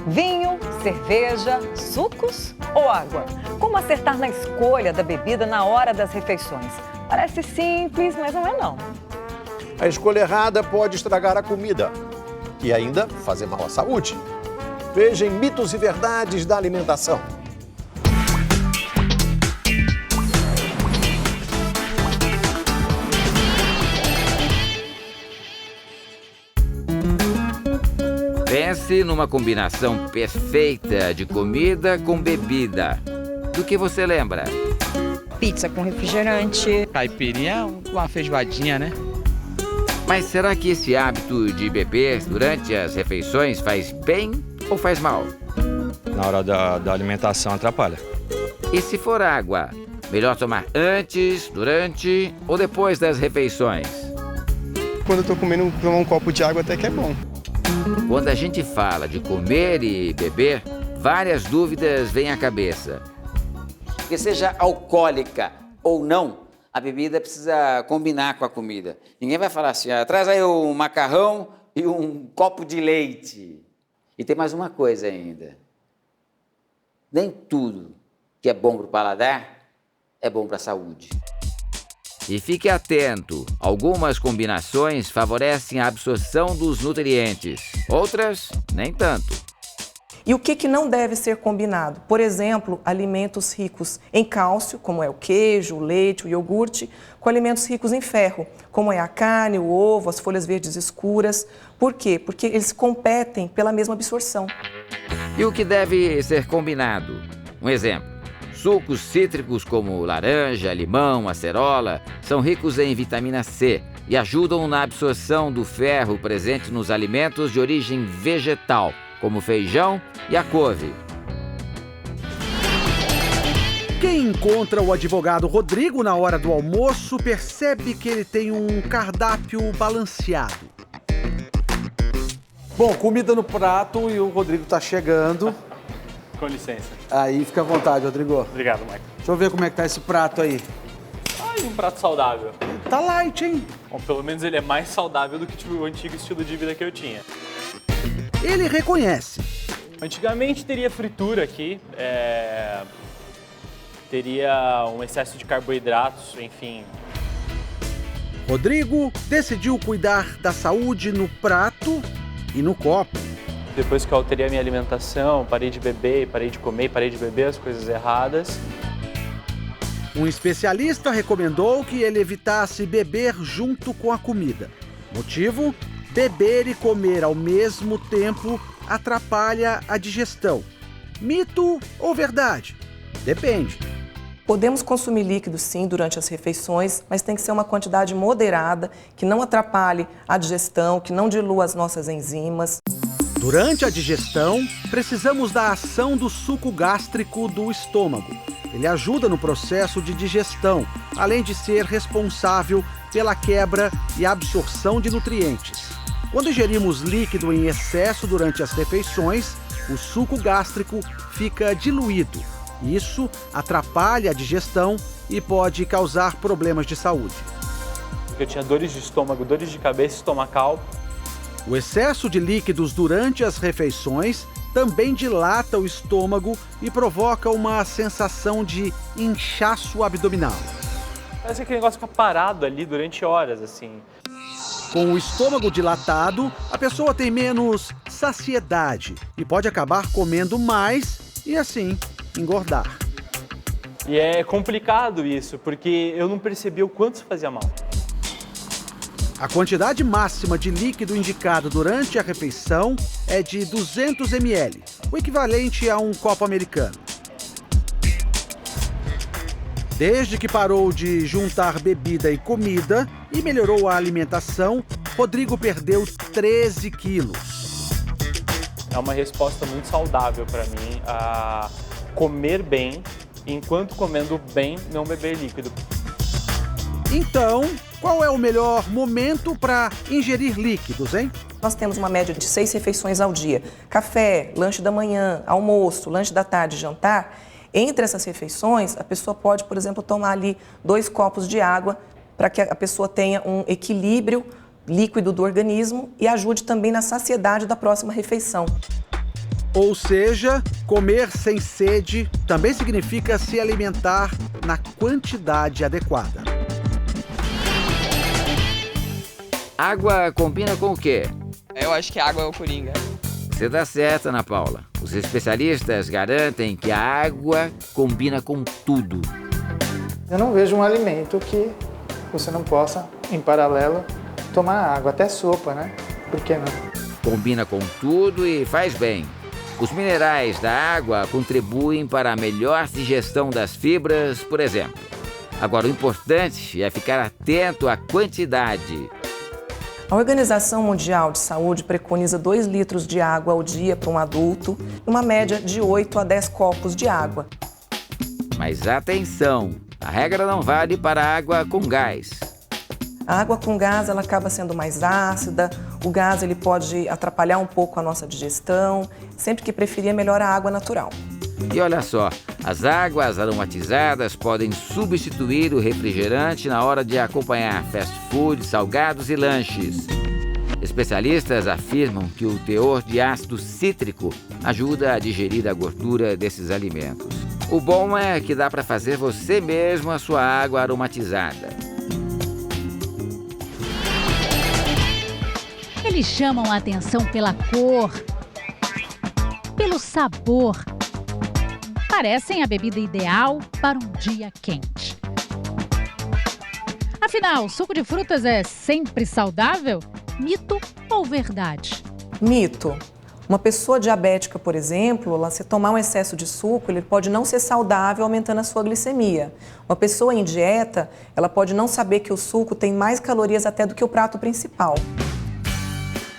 Vinho, cerveja, sucos ou água? Como acertar na escolha da bebida na hora das refeições? Parece simples, mas não é não. A escolha errada pode estragar a comida e ainda fazer mal à saúde. Veja em Mitos e Verdades da Alimentação. Pense numa combinação perfeita de comida com bebida. Do que você lembra? Pizza com refrigerante. Caipirinha, uma feijoadinha, né? Mas será que esse hábito de beber durante as refeições faz bem ou faz mal? Na hora da alimentação atrapalha. E se for água, melhor tomar antes, durante ou depois das refeições? Quando eu tô comendo, tomar um copo de água até que é bom. Quando a gente fala de comer e beber, várias dúvidas vêm à cabeça. Que seja alcoólica ou não, a bebida precisa combinar com a comida. Ninguém vai falar assim, traz aí um macarrão e um copo de leite. E tem mais uma coisa ainda. Nem tudo que é bom para o paladar é bom para a saúde. E fique atento, algumas combinações favorecem a absorção dos nutrientes, outras nem tanto. E o que não deve ser combinado? Por exemplo, alimentos ricos em cálcio, como é o queijo, o leite, o iogurte, com alimentos ricos em ferro, como é a carne, o ovo, as folhas verdes escuras. Por quê? Porque eles competem pela mesma absorção. E o que deve ser combinado? Um exemplo. Sucos cítricos como laranja, limão, acerola são ricos em vitamina C e ajudam na absorção do ferro presente nos alimentos de origem vegetal, como feijão e a couve. Quem encontra o advogado Rodrigo na hora do almoço percebe que ele tem um cardápio balanceado. Bom, comida no prato e o Rodrigo tá chegando. Com licença. Aí fica à vontade, Rodrigo. Obrigado, Michael. Deixa eu ver como é que tá esse prato aí. Um prato saudável. Tá light, hein? Bom, pelo menos ele é mais saudável do que o antigo estilo de vida que eu tinha. Ele reconhece. Antigamente teria fritura aqui, teria um excesso de carboidratos, enfim. Rodrigo decidiu cuidar da saúde no prato e no copo. Depois que eu alterei a minha alimentação, parei de beber, parei de comer, parei de beber as coisas erradas. Um especialista recomendou que ele evitasse beber junto com a comida. Motivo? Beber e comer ao mesmo tempo atrapalha a digestão. Mito ou verdade? Depende. Podemos consumir líquidos sim durante as refeições, mas tem que ser uma quantidade moderada, que não atrapalhe a digestão, que não dilua as nossas enzimas. Durante a digestão, precisamos da ação do suco gástrico do estômago. Ele ajuda no processo de digestão, além de ser responsável pela quebra e absorção de nutrientes. Quando ingerimos líquido em excesso durante as refeições, o suco gástrico fica diluído. Isso atrapalha a digestão e pode causar problemas de saúde. Eu tinha dores de estômago, dores de cabeça estomacal. O excesso de líquidos durante as refeições também dilata o estômago e provoca uma sensação de inchaço abdominal. Parece que aquele negócio fica parado ali durante horas, assim. Com o estômago dilatado, a pessoa tem menos saciedade e pode acabar comendo mais e, assim, engordar. E é complicado isso, porque eu não percebi o quanto isso fazia mal. A quantidade máxima de líquido indicada durante a refeição é de 200 ml, o equivalente a um copo americano. Desde que parou de juntar bebida e comida e melhorou a alimentação, Rodrigo perdeu 13 quilos. É uma resposta muito saudável para mim, a comer bem, enquanto comendo bem, não beber líquido. Então, qual é o melhor momento para ingerir líquidos, hein? Nós temos uma média de 6 refeições ao dia. Café, lanche da manhã, almoço, lanche da tarde, jantar. Entre essas refeições, a pessoa pode, por exemplo, tomar ali 2 copos de água para que a pessoa tenha um equilíbrio líquido do organismo e ajude também na saciedade da próxima refeição. Ou seja, comer sem sede também significa se alimentar na quantidade adequada. Água combina com o quê? Eu acho que a água é o coringa. Você está certa, Ana Paula. Os especialistas garantem que a água combina com tudo. Eu não vejo um alimento que você não possa, em paralelo, tomar água. Até sopa, né? Por que não? Combina com tudo e faz bem. Os minerais da água contribuem para a melhor digestão das fibras, por exemplo. Agora, o importante é ficar atento à quantidade. A Organização Mundial de Saúde preconiza 2 litros de água ao dia para um adulto e uma média de 8 a 10 copos de água. Mas atenção, a regra não vale para a água com gás. A água com gás ela acaba sendo mais ácida, o gás ele pode atrapalhar um pouco a nossa digestão, sempre que preferir é melhor a água natural. E olha só, as águas aromatizadas podem substituir o refrigerante na hora de acompanhar fast food, salgados e lanches. Especialistas afirmam que o teor de ácido cítrico ajuda a digerir a gordura desses alimentos. O bom é que dá para fazer você mesmo a sua água aromatizada. Eles chamam a atenção pela cor, pelo sabor. Parecem a bebida ideal para um dia quente. Afinal, suco de frutas é sempre saudável? Mito ou verdade? Mito. Uma pessoa diabética, por exemplo, se tomar um excesso de suco, ele pode não ser saudável, aumentando a sua glicemia. Uma pessoa em dieta, ela pode não saber que o suco tem mais calorias até do que o prato principal.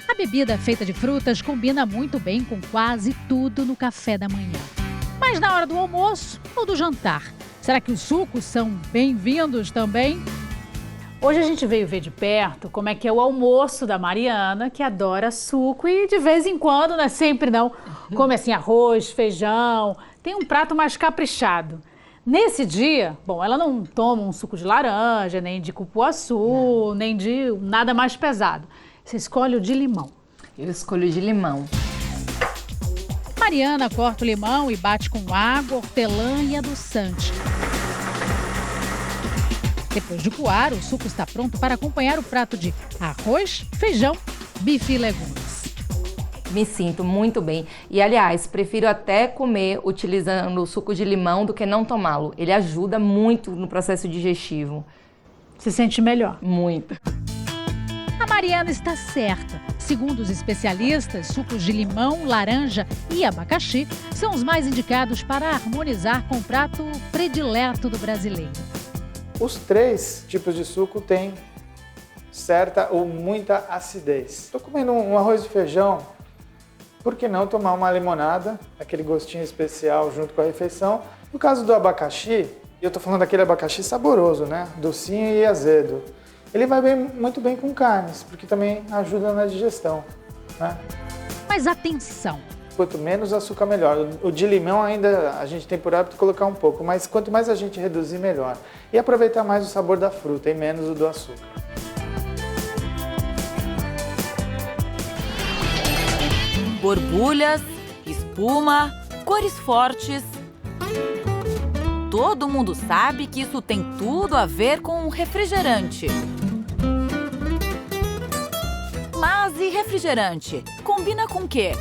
A bebida feita de frutas combina muito bem com quase tudo no café da manhã. Mas na hora do almoço ou do jantar, será que os sucos são bem-vindos também? Hoje a gente veio ver de perto como é que é o almoço da Mariana, que adora suco e de vez em quando, não é sempre não, come assim arroz, feijão, tem um prato mais caprichado. Nesse dia, bom, ela não toma um suco de laranja, nem de cupuaçu, nem de nada mais pesado. Você escolhe o de limão. Eu escolho o de limão. Mariana corta o limão e bate com água, hortelã e adoçante. Depois de coar, o suco está pronto para acompanhar o prato de arroz, feijão, bife e legumes. Me sinto muito bem. E, aliás, prefiro até comer utilizando o suco de limão do que não tomá-lo. Ele ajuda muito no processo digestivo. Se sente melhor? Muito. A Mariana está certa. Segundo os especialistas, sucos de limão, laranja e abacaxi são os mais indicados para harmonizar com o prato predileto do brasileiro. Os 3 tipos de suco têm certa ou muita acidez. Estou comendo um arroz e feijão, por que não tomar uma limonada, aquele gostinho especial junto com a refeição? No caso do abacaxi, eu estou falando daquele abacaxi saboroso, né? Docinho e azedo. Ele vai muito bem com carnes, porque também ajuda na digestão, né? Mas atenção! Quanto menos açúcar, melhor. O de limão ainda a gente tem por hábito colocar um pouco, mas quanto mais a gente reduzir, melhor. E aproveitar mais o sabor da fruta e menos o do açúcar. Borbulhas, espuma, cores fortes. Todo mundo sabe que isso tem tudo a ver com um refrigerante. Mas e refrigerante? Combina com o quê?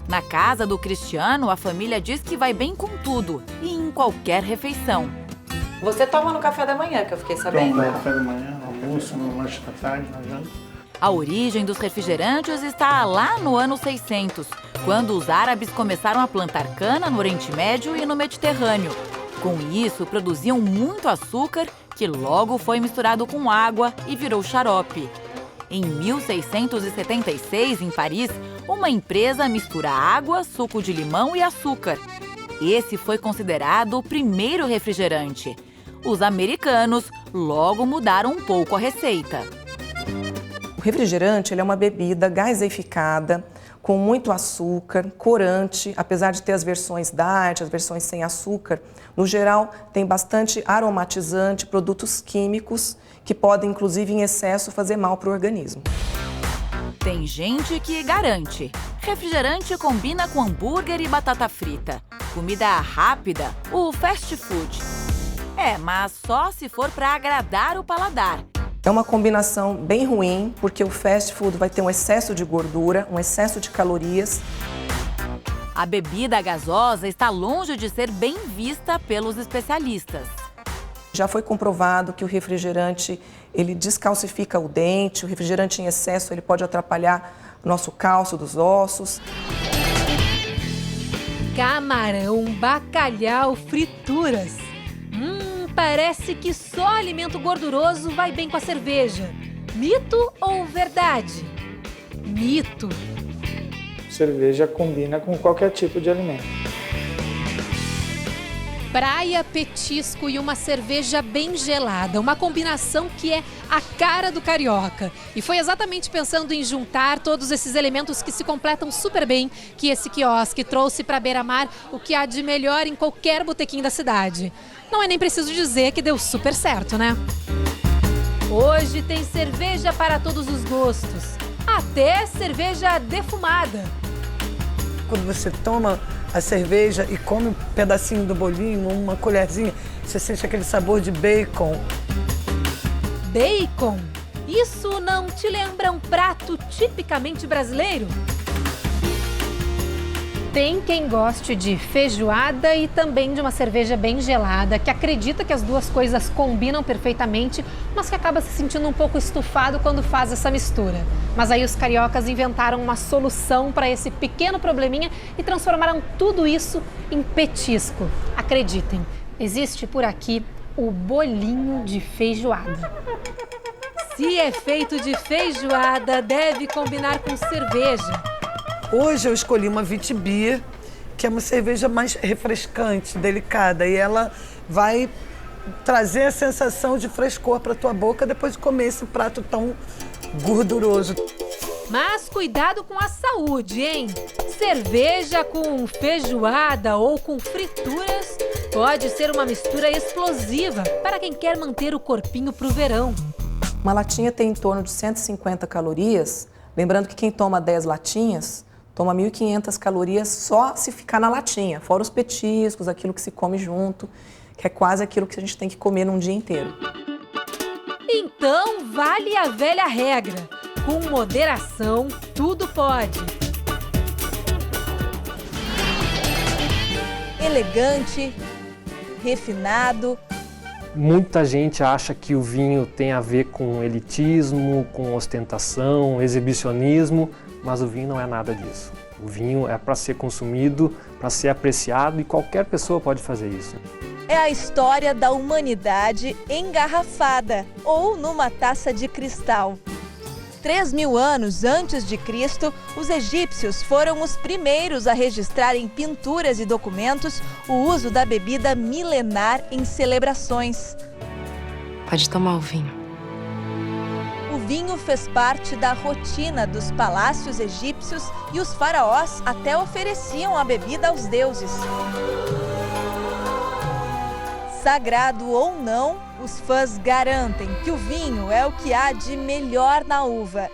Na casa do Cristiano, a família diz que vai bem com tudo e em qualquer refeição. Você toma no café da manhã, que eu fiquei sabendo. Tomo no café da manhã, no almoço, no lanche da tarde, na janta. A origem dos refrigerantes está lá no ano 600, quando os árabes começaram a plantar cana no Oriente Médio e no Mediterrâneo. Com isso, produziam muito açúcar, que logo foi misturado com água e virou xarope. Em 1676, em Paris, uma empresa mistura água, suco de limão e açúcar. Esse foi considerado o primeiro refrigerante. Os americanos logo mudaram um pouco a receita. O refrigerante ele é uma bebida gaseificada, com muito açúcar, corante, apesar de ter as versões diet, as versões sem açúcar. No geral, tem bastante aromatizante, produtos químicos, que podem, inclusive, em excesso, fazer mal para o organismo. Tem gente que garante. Refrigerante combina com hambúrguer e batata frita. Comida rápida, o fast food. Mas só se for para agradar o paladar. É uma combinação bem ruim, porque o fast food vai ter um excesso de gordura, um excesso de calorias. A bebida gasosa está longe de ser bem vista pelos especialistas. Já foi comprovado que o refrigerante, ele descalcifica o dente, o refrigerante em excesso ele pode atrapalhar o nosso cálcio dos ossos. Camarão, bacalhau, frituras. Parece que só alimento gorduroso vai bem com a cerveja. Mito ou verdade? Mito. Cerveja combina com qualquer tipo de alimento. Praia, petisco e uma cerveja bem gelada. Uma combinação que é a cara do carioca. E foi exatamente pensando em juntar todos esses elementos que se completam super bem que esse quiosque trouxe para beira-mar o que há de melhor em qualquer botequim da cidade. Não é nem preciso dizer que deu super certo, né? Hoje tem cerveja para todos os gostos. Até cerveja defumada. Quando você toma a cerveja e come um pedacinho do bolinho, uma colherzinha, você sente aquele sabor de bacon. Bacon? Isso não te lembra um prato tipicamente brasileiro? Tem quem goste de feijoada e também de uma cerveja bem gelada, que acredita que as duas coisas combinam perfeitamente, mas que acaba se sentindo um pouco estufado quando faz essa mistura. Mas aí os cariocas inventaram uma solução para esse pequeno probleminha e transformaram tudo isso em petisco. Acreditem, existe por aqui o bolinho de feijoada. Se é feito de feijoada, deve combinar com cerveja. Hoje eu escolhi uma Vitibir, que é uma cerveja mais refrescante, delicada, e ela vai trazer a sensação de frescor para tua boca depois de comer esse prato tão gorduroso. Mas cuidado com a saúde, hein? Cerveja com feijoada ou com frituras pode ser uma mistura explosiva para quem quer manter o corpinho pro verão. Uma latinha tem em torno de 150 calorias, lembrando que quem toma 10 latinhas toma 1.500 calorias só se ficar na latinha, fora os petiscos, aquilo que se come junto, que é quase aquilo que a gente tem que comer num dia inteiro. Então, vale a velha regra. Com moderação, tudo pode. Elegante, refinado. Muita gente acha que o vinho tem a ver com elitismo, com ostentação, exibicionismo, mas o vinho não é nada disso. O vinho é para ser consumido, para ser apreciado e qualquer pessoa pode fazer isso. É a história da humanidade engarrafada ou numa taça de cristal. 3.000 anos antes de Cristo, os egípcios foram os primeiros a registrar em pinturas e documentos o uso da bebida milenar em celebrações. Pode tomar o vinho. O vinho fez parte da rotina dos palácios egípcios e os faraós até ofereciam a bebida aos deuses. Sagrado ou não, os fãs garantem que o vinho é o que há de melhor na uva.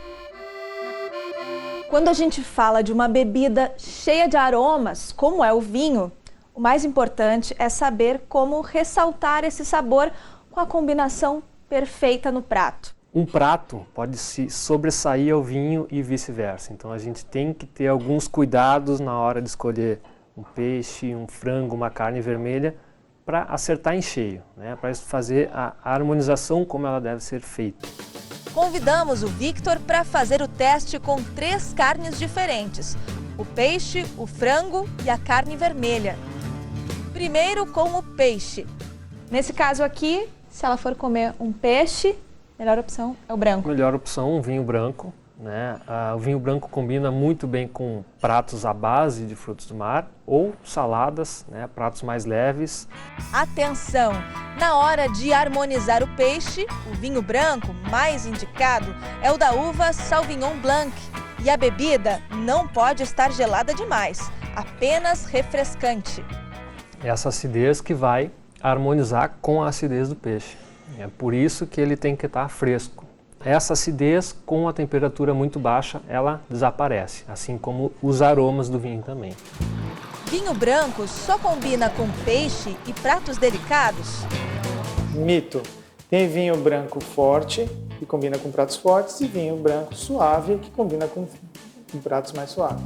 Quando a gente fala de uma bebida cheia de aromas, como é o vinho, o mais importante é saber como ressaltar esse sabor com a combinação perfeita no prato. Um prato pode se sobressair ao vinho e vice-versa. Então a gente tem que ter alguns cuidados na hora de escolher um peixe, um frango, uma carne vermelha, para acertar em cheio, né? Para fazer a harmonização como ela deve ser feita. Convidamos o Victor para fazer o teste com 3 carnes diferentes: o peixe, o frango e a carne vermelha. Primeiro com o peixe. Nesse caso aqui, se ela for comer um peixe, a melhor opção é o branco. Melhor opção, um vinho branco, né? O vinho branco combina muito bem com pratos à base de frutos do mar ou saladas, né? Pratos mais leves. Atenção! Na hora de harmonizar o peixe, o vinho branco mais indicado é o da uva Sauvignon Blanc. E a bebida não pode estar gelada demais, apenas refrescante. Essa acidez que vai harmonizar com a acidez do peixe. É por isso que ele tem que estar fresco. Essa acidez, com a temperatura muito baixa, ela desaparece, assim como os aromas do vinho também. Vinho branco só combina com peixe e pratos delicados? Mito. Tem vinho branco forte, que combina com pratos fortes, e vinho branco suave, que combina com pratos mais suaves.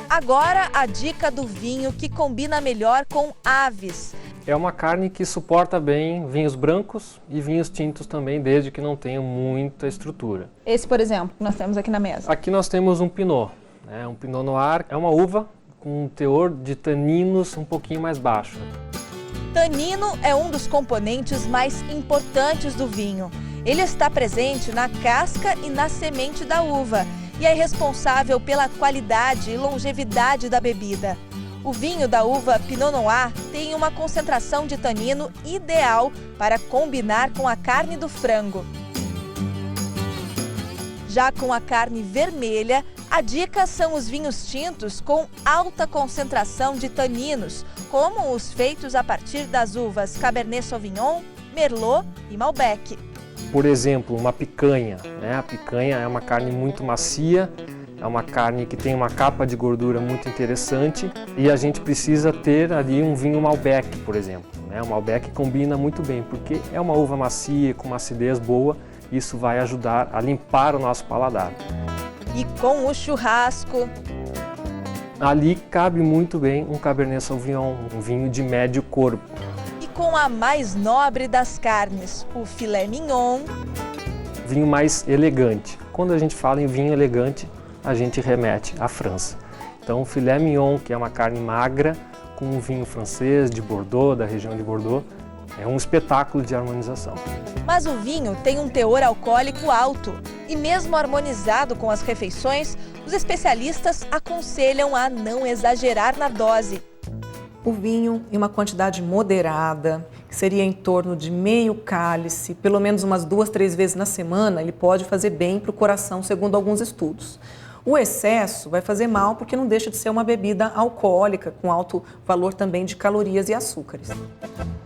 Agora, a dica do vinho que combina melhor com aves. É uma carne que suporta bem vinhos brancos e vinhos tintos também, desde que não tenham muita estrutura. Esse, por exemplo, que nós temos aqui na mesa. Aqui nós temos um Pinot. Um Pinot Noir é uma uva com um teor de taninos um pouquinho mais baixo. Tanino é um dos componentes mais importantes do vinho. Ele está presente na casca e na semente da uva e é responsável pela qualidade e longevidade da bebida. O vinho da uva Pinot Noir tem uma concentração de tanino ideal para combinar com a carne do frango. Já com a carne vermelha, a dica são os vinhos tintos com alta concentração de taninos, como os feitos a partir das uvas Cabernet Sauvignon, Merlot e Malbec. Por exemplo, uma picanha. A picanha é uma carne muito macia, é uma carne que tem uma capa de gordura muito interessante e a gente precisa ter ali um vinho Malbec, por exemplo. O Malbec combina muito bem, porque é uma uva macia, com uma acidez boa, isso vai ajudar a limpar o nosso paladar. E com o churrasco? Ali cabe muito bem um Cabernet Sauvignon, um vinho de médio corpo. E com a mais nobre das carnes, o filé mignon. Vinho mais elegante. Quando a gente fala em vinho elegante, a gente remete à França. Então, o filé mignon, que é uma carne magra, com um vinho francês de Bordeaux, da região de Bordeaux, é um espetáculo de harmonização. Mas o vinho tem um teor alcoólico alto e mesmo harmonizado com as refeições, os especialistas aconselham a não exagerar na dose. O vinho em uma quantidade moderada, que seria em torno de meio cálice, pelo menos umas 2, 3 vezes na semana, ele pode fazer bem para o coração, segundo alguns estudos. O excesso vai fazer mal porque não deixa de ser uma bebida alcoólica, com alto valor também de calorias e açúcares.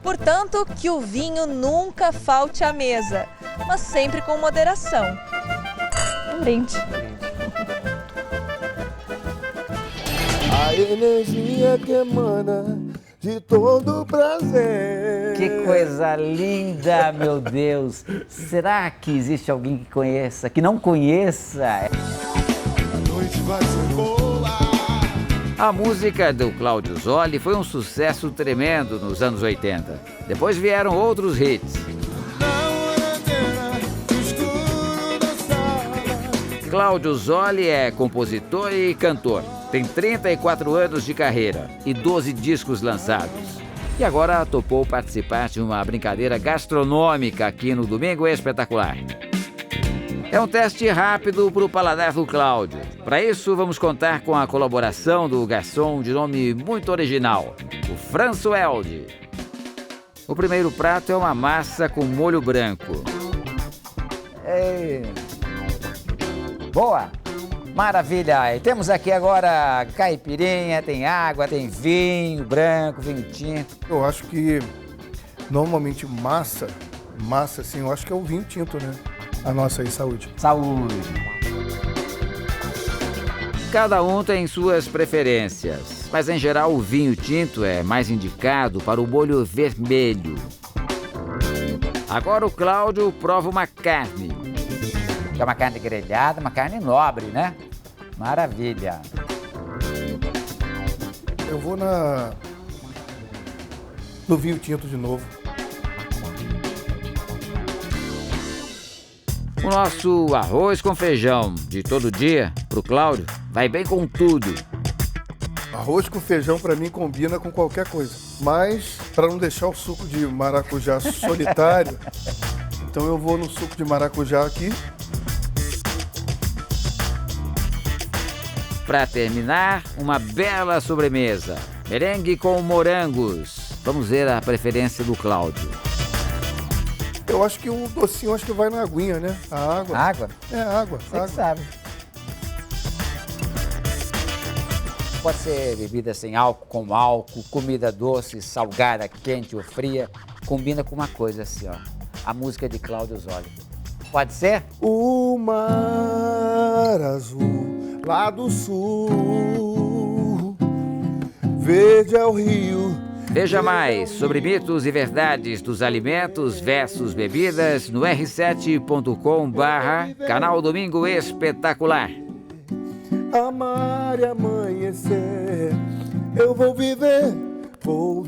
Portanto, que o vinho nunca falte à mesa, mas sempre com moderação. Um brinde. A energia que emana de todo prazer. Que coisa linda, meu Deus! Será que existe alguém que conheça, que não conheça? A música do Cláudio Zoli foi um sucesso tremendo nos anos 80. Depois vieram outros hits. Cláudio Zoli é compositor e cantor. Tem 34 anos de carreira e 12 discos lançados. E agora topou participar de uma brincadeira gastronômica aqui no Domingo Espetacular. É um teste rápido para o paladar do Cláudio. Para isso, vamos contar com a colaboração do garçom de nome muito original, o Françoelde. O primeiro prato é uma massa com molho branco. Ei. Boa! Maravilha! E temos aqui agora caipirinha, tem água, tem vinho branco, vinho tinto. Eu acho que normalmente massa assim, eu acho que é o vinho tinto, né? A nossa aí, saúde. Saúde! Cada um tem suas preferências, mas em geral o vinho tinto é mais indicado para o molho vermelho. Agora o Cláudio prova uma carne. É uma carne grelhada, uma carne nobre, né? Maravilha! Eu vou no vinho tinto de novo. O nosso arroz com feijão de todo dia, pro Cláudio, vai bem com tudo. Arroz com feijão para mim combina com qualquer coisa. Mas, para não deixar o suco de maracujá solitário, então eu vou no suco de maracujá aqui. Para terminar, uma bela sobremesa. Merengue com morangos. Vamos ver a preferência do Cláudio. Eu acho que o docinho acho que vai na aguinha, né? A água. Água? É, água. Você que sabe. Pode ser bebida sem álcool, com álcool, comida doce, salgada, quente ou fria. Combina com uma coisa assim, ó. A música de Cláudio Zoli. Pode ser? O mar azul lá do sul, verde é o rio. Veja mais sobre mitos e verdades dos alimentos versus bebidas no r7.com/canal Domingo Espetacular. Amar e amanhecer, eu vou viver, vou